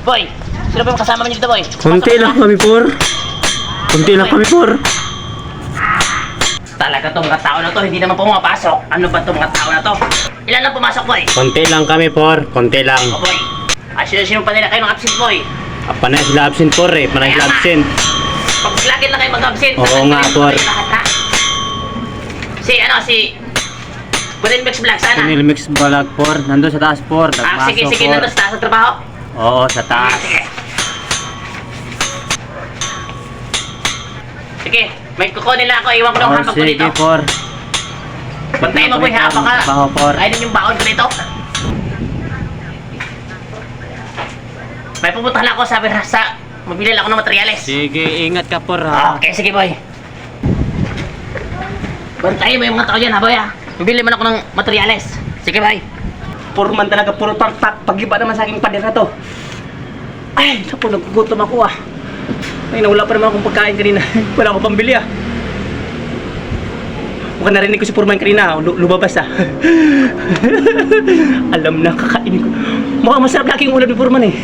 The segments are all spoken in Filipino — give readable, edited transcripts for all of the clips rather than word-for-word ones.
Boy, sino ba yung kasama niyo dito, boy? Kunti lang kami, por. Kunti lang kami, por. Talaga tong mga tao na to, hindi naman pumapasok. Ano ba tong mga tao na to? Ilan lang pumasok, boy? Kunti lang kami, por. Kunti lang. O, boy. Sino pa nila kayo ng absent, boy? Panay sila absent, por eh. Panay sila absent. Pag lagi na kayo mag-absent. Oo nga, por. Si Golden Mix Vlog, sana? Sinilmix balag, por. Nandun sa taas, por. Nagpasok, Sige, por. nandun sa taas ng trabaho. Oo, sa taas. Sige, may kukunin lang ako. Iwan ko ng hambag ko dito. Sige, por. Bantayin mo, boy, ha? Baka Trabaho, por. kainin yung baon ko dito. May pupuntahan ako sa mabili lang ako ng materyales. Sige, ingat ka, por, ha? Okay, sige, boy. Bantayin mo yung mga tao dyan, ha, boy, ha? Bibili man ako ng materyales. Sige, boy. Purman talaga, puro tartak. Pag-iba naman sa aking pader na to. Ay, naku, nagugutom ako ah. Ay, nawala pa naman akong pagkain kanina. Wala akong pambili ah. Mukhang narinig ko si Purman kanina, lumabas ah. Alam na, kakainin ko. Mukhang masarap lagi yung ulam ni Purman eh.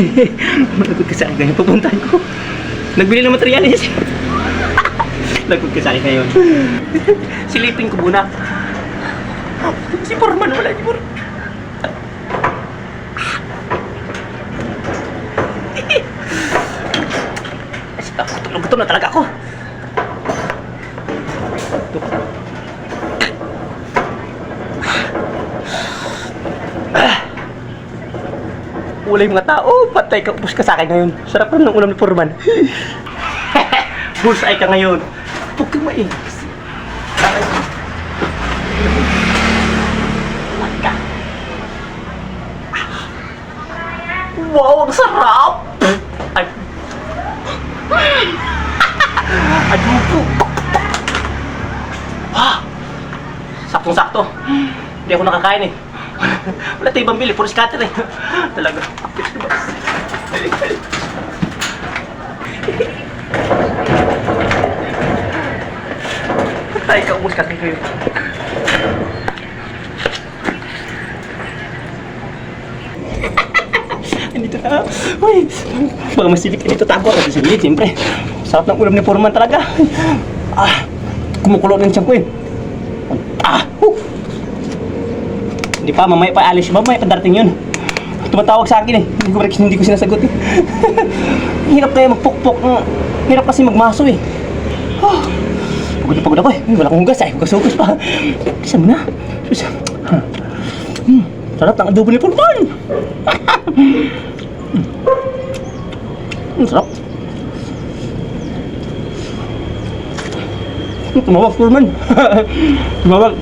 Malagod ka sa akin ngayon, pupuntahan ko. Nagbili ng materyales. Lagod ka sa akin ngayon. Silipin ko muna. Si Purman, wala si Purman. Gutom na talaga ako. Wala yung mga tao. Patay ka. Ubus ka sa akin ngayon. Sarap rin ng ulam ni Purman. Busay ka ngayon. Huwag kang mainis. Wow, ang sarap! Ay. Adubo! Wow! Saktong-sakto. Hindi ako nakakain eh. Wala tayong ibang bili, puro scatter eh. Talaga. Patay ka, ubus ka kayo. Dito na. Uy, baka masilik ka dito. Tago ako sa gilid, siyempre. Sarap ng ulam ni Purman talaga. Kumukulo ng tiyan ko eh. Hindi pa, mamaya pa alis. Mamaya pa darating yun. Tumatawag sa akin eh. Hindi ko sinasagot eh. Hirap kaya magpukpok. Hirap kasi magmaso eh. Pagod na pagod ako eh. Wala akong hugas eh. Hugas pa. Bisa mo na. Sarap ng adobo ni Purman. Sarap. Tumawag Purman. Tumawag.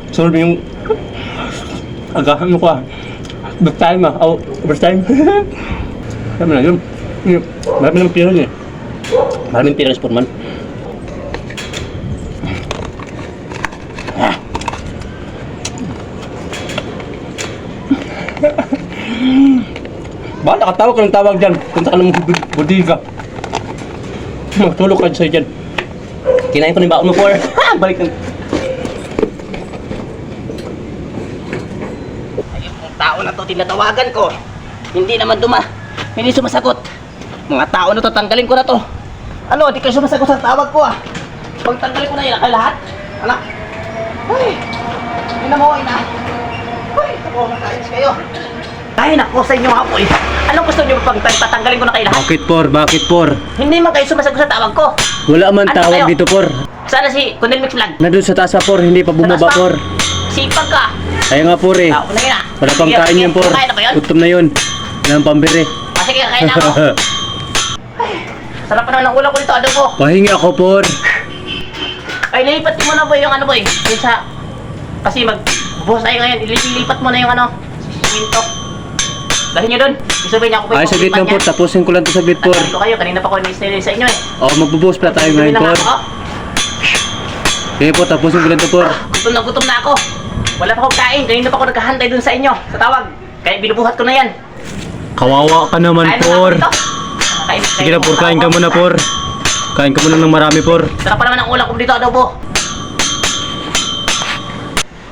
Solve yung agahan mo ko ah. Back time ah. Overtime. Sabi na yun. Marami ng pira niya. Maraming pira si Purman. Baka nakatawag ka ng tawag dyan. Punta ka ng bodega. Magtulog ka sa'yo dyan. Kinain ko na yung baon mo, Por. Balik na. Ayun, yung tao na to, tinatawagan ko. Hindi sumasagot. Mga tao na to, tanggalin ko na to. Ano, di kayo sumasagot sa tawag ko ah. Pag tanggalin ko na yun, kayo lahat. Anak. Ay, yun na mo, ina. Ay, ako, nakainis kayo. Ay, nako sa inyo nga po eh. Anong gusto nyo pag tatanggalin ko na kayo lahat? Bakit, por? Bakit, por? Hindi man kayo sumasagot sa tawag ko. Wala man Ano tawag kayo? dito, por. Sana si Golden Mix Vlog. Nandun sa taas pa, por. Hindi pa bumaba, Sa taas pa? por. Sipag ka. Kaya nga, por eh. Ako na yun ah. Wala pang Sige, kain sige. yan, por. Kakain na ba yun? Gutom na yun. Wala nang pambiri. Sige, kakain na ako. Ay, sarap pa naman ang ulam ko dito, adobo. Pahingi ako, por. Ay, lilipat mo na boy yung ano boy. Yung sa... Kasi mag-boss tayo ngayon. Ililipat mo na yung ano. Siminto. Dahil nyo dun. Isabay niya ako po Ay, saglit lang, por. Tapusin ko lang to saglit, por. Nandito kayo. Kanina pa ko ni-stay sa inyo eh. Oh, magbubuhos pala tayo ngayon, por. Sige po, tapusin ko lang to, por. Gutom na ako. Wala pa akong kain. Kanina pa ako naghahantay dun sa inyo. Sa tawag. Kaya binubuhat ko na yan. Kawawa ka naman, Kain mo na por. ako dito. Kain, Sige na, por. Kain ka muna, por. Kain ka muna ng marami, por. Sarap pa naman ang ulam ko dito, adobo.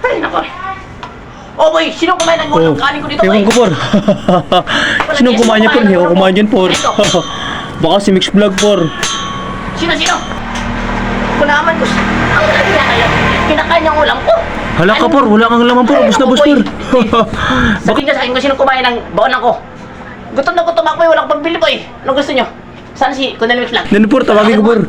Ay, nako. Oh boy, sino kumain ng ulam? Kanin ko dito boy. Ewan ko, por. Sino kumain niya, por? Hindi ako kumain dyan, por. Baka si Mix Vlog, por. Sino? Kunaman ko. Ang kanya kayo. Kinakain niyang ulam ko. Hala ka, por. Wala kang laman, por. Ubus na, boss, por. Sabihin niya sa akin kung sino kumain ng baon ako. Gutom na gutom ako, wala akong pambili boy. Anong gusto niyo? Saan si Kunal Mix Vlog? Nano, por. Tawagin ko, por.